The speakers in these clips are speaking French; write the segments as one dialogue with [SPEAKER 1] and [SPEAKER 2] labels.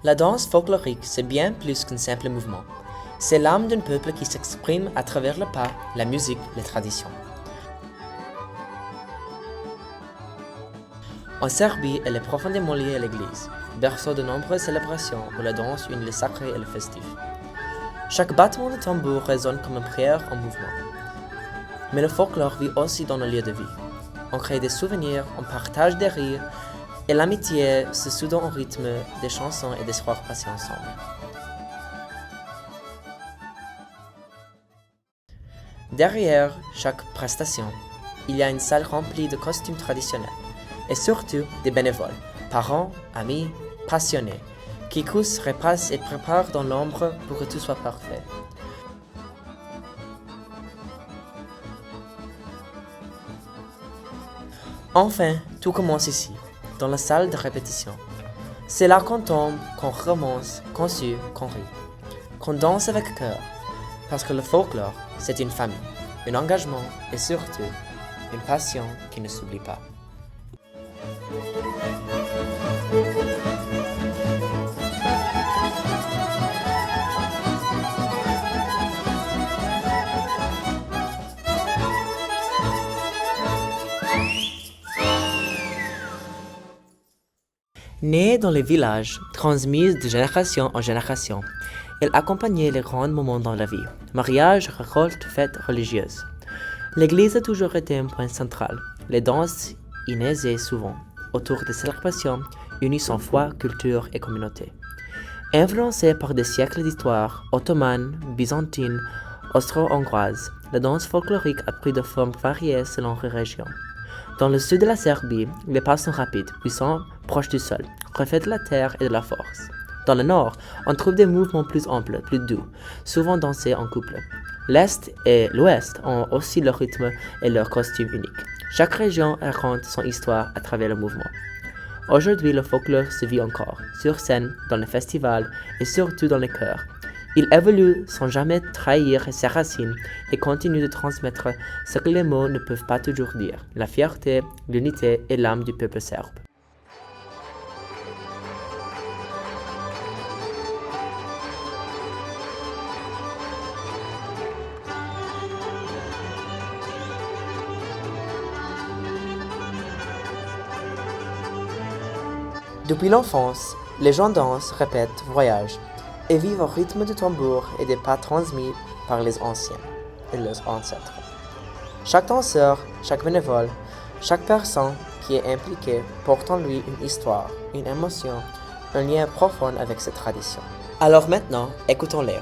[SPEAKER 1] La danse folklorique, c'est bien plus qu'un simple mouvement. C'est l'âme d'un peuple qui s'exprime à travers le pas, la musique, les traditions. En Serbie, elle est profondément liée à l'église, berceau de nombreuses célébrations où la danse unit le sacré et le festif. Chaque battement de tambour résonne comme une prière en mouvement. Mais le folklore vit aussi dans nos lieux de vie. On crée des souvenirs, on partage des rires, et l'amitié se soude en rythme des chansons et des soirs passés ensemble. Derrière chaque prestation, il y a une salle remplie de costumes traditionnels, et surtout des bénévoles, parents, amis, passionnés, qui coussent, repassent et préparent dans l'ombre pour que tout soit parfait. Enfin, tout commence ici, dans la salle de répétition. C'est là qu'on tombe, qu'on recommence, qu'on sue, qu'on rit, qu'on danse avec cœur, parce que le folklore, c'est une famille, un engagement et surtout une passion qui ne s'oublie pas. Née dans les villages, transmise de génération en génération, elle accompagnait les grands moments dans la vie, mariage, récolte, fêtes religieuses. L'église a toujours été un point central. Les danses y naissaient souvent, autour des célébrations, unissant foi, culture et communauté. Influencée par des siècles d'histoire ottomane, byzantine, austro-hongroise, la danse folklorique a pris de formes variées selon les régions. Dans le sud de la Serbie, les pas sont rapides, puissants, proches du sol, reflètent de la terre et de la force. Dans le nord, on trouve des mouvements plus amples, plus doux, souvent dansés en couple. L'Est et l'Ouest ont aussi leur rythme et leur costume unique. Chaque région raconte son histoire à travers le mouvement. Aujourd'hui, le folklore se vit encore, sur scène, dans les festivals et surtout dans les chœurs. Il évolue sans jamais trahir ses racines et continue de transmettre ce que les mots ne peuvent pas toujours dire, la fierté, l'unité et l'âme du peuple serbe. Depuis l'enfance, les gens dansent, répètent, voyagent et vivent au rythme du tambour et des pas transmis par les anciens et leurs ancêtres. Chaque danseur, chaque bénévole, chaque personne qui est impliquée porte en lui une histoire, une émotion, un lien profond avec cette tradition. Alors maintenant, écoutons-les.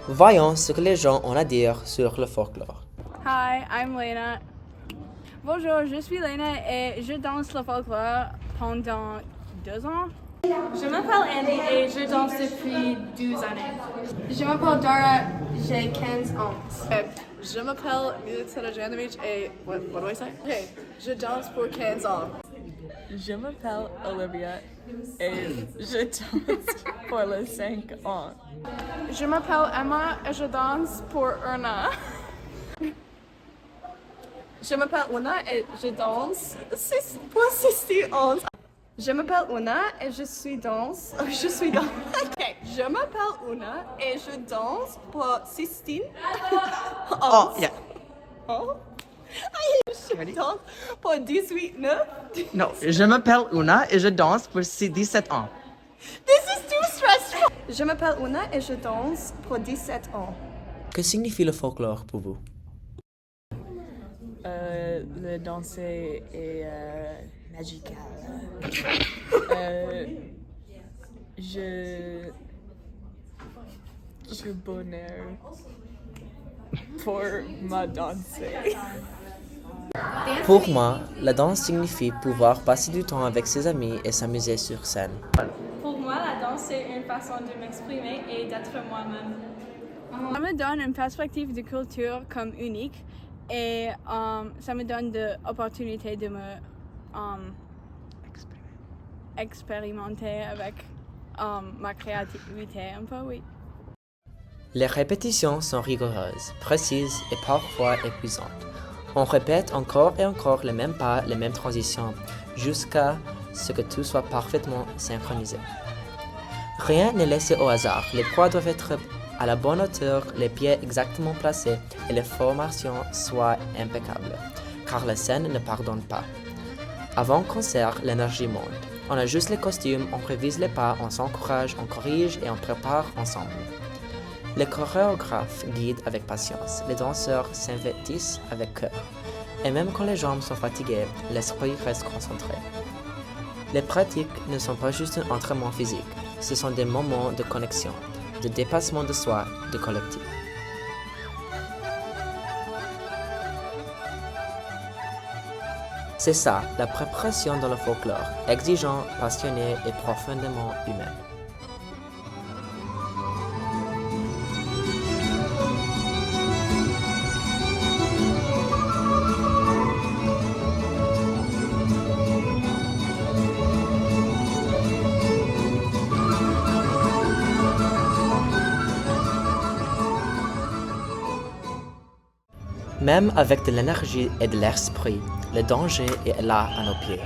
[SPEAKER 1] Voyons ce que les gens ont à dire sur le folklore.
[SPEAKER 2] Hi, I'm Lena. Bonjour, je suis Lena et je danse le folklore pendant 2 ans.
[SPEAKER 3] Je m'appelle Andy et je danse depuis 12 années.
[SPEAKER 2] Je m'appelle Dara, j'ai 15 ans.
[SPEAKER 4] Je m'appelle Milita Sarajanovic et what do I say? Okay, je danse pour 15 ans.
[SPEAKER 5] Je m'appelle Olivia et je danse pour les 5 ans.
[SPEAKER 2] Je m'appelle Emma et je danse pour 1 an.
[SPEAKER 4] Je m'appelle Una et je danse pour 16 ans.
[SPEAKER 2] Je m'appelle Una et je suis danse.
[SPEAKER 4] Okay. Je m'appelle Una et je danse pour 16 ans.
[SPEAKER 6] Oh, yeah.
[SPEAKER 4] Oh? Je danse pour 18, 9.
[SPEAKER 6] Non, je m'appelle Una et je danse pour 17 ans.
[SPEAKER 4] This is too stressful.
[SPEAKER 2] Je m'appelle Una et je danse pour 17 ans.
[SPEAKER 1] Que signifie le folklore pour vous?
[SPEAKER 5] Le danser est magical. Je bonheur pour ma danser.
[SPEAKER 1] Pour moi, la danse signifie pouvoir passer du temps avec ses amis et s'amuser sur scène.
[SPEAKER 3] Pour moi, la danse c'est une façon de m'exprimer et d'être moi-même.
[SPEAKER 2] Ça me donne une perspective de culture comme unique et ça me donne de l'opportunité de me expérimenter avec ma créativité un peu, oui.
[SPEAKER 1] Les répétitions sont rigoureuses, précises et parfois épuisantes. On répète encore et encore les mêmes pas, les mêmes transitions, jusqu'à ce que tout soit parfaitement synchronisé. Rien n'est laissé au hasard. Les poids doivent être à la bonne hauteur, les pieds exactement placés et les formations soient impeccables, car la scène ne pardonne pas. Avant concert, l'énergie monte. On ajuste les costumes, on révise les pas, on s'encourage, on corrige et on prépare ensemble. Les chorégraphes guident avec patience, les danseurs s'investissent avec cœur. Et même quand les jambes sont fatiguées, l'esprit reste concentré. Les pratiques ne sont pas juste un entraînement physique, ce sont des moments de connexion, de dépassement de soi, de collectif. C'est ça, la préparation dans le folklore, exigeant, passionné et profondément humain. Même avec de l'énergie et de l'esprit, le danger est là à nos pieds.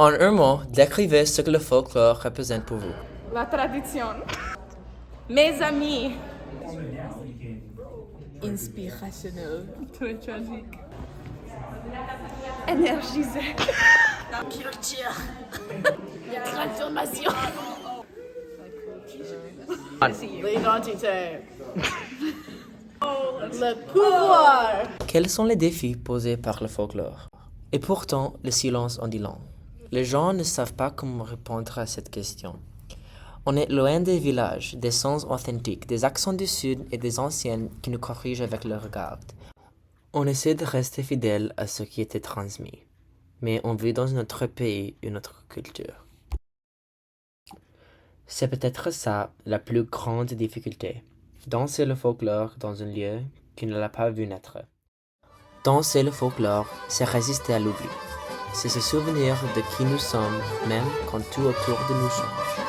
[SPEAKER 1] En un mot, décrivez ce que le folklore représente pour vous.
[SPEAKER 4] La tradition. Mes amis.
[SPEAKER 5] Inspirationnel.
[SPEAKER 4] Très tragique. Énergisé.
[SPEAKER 7] L'identité. Le pouvoir.
[SPEAKER 1] Quels sont les défis posés par le folklore? Et pourtant, le silence en dit long. Les gens ne savent pas comment répondre à cette question. On est loin des villages, des sons authentiques, des accents du Sud et des anciennes qui nous corrigent avec le regard. On essaie de rester fidèle à ce qui était transmis, mais on vit dans notre pays et notre culture. C'est peut-être ça la plus grande difficulté, danser le folklore dans un lieu qui ne l'a pas vu naître. Danser le folklore, c'est résister à l'oubli. C'est se souvenir de qui nous sommes, même quand tout autour de nous change.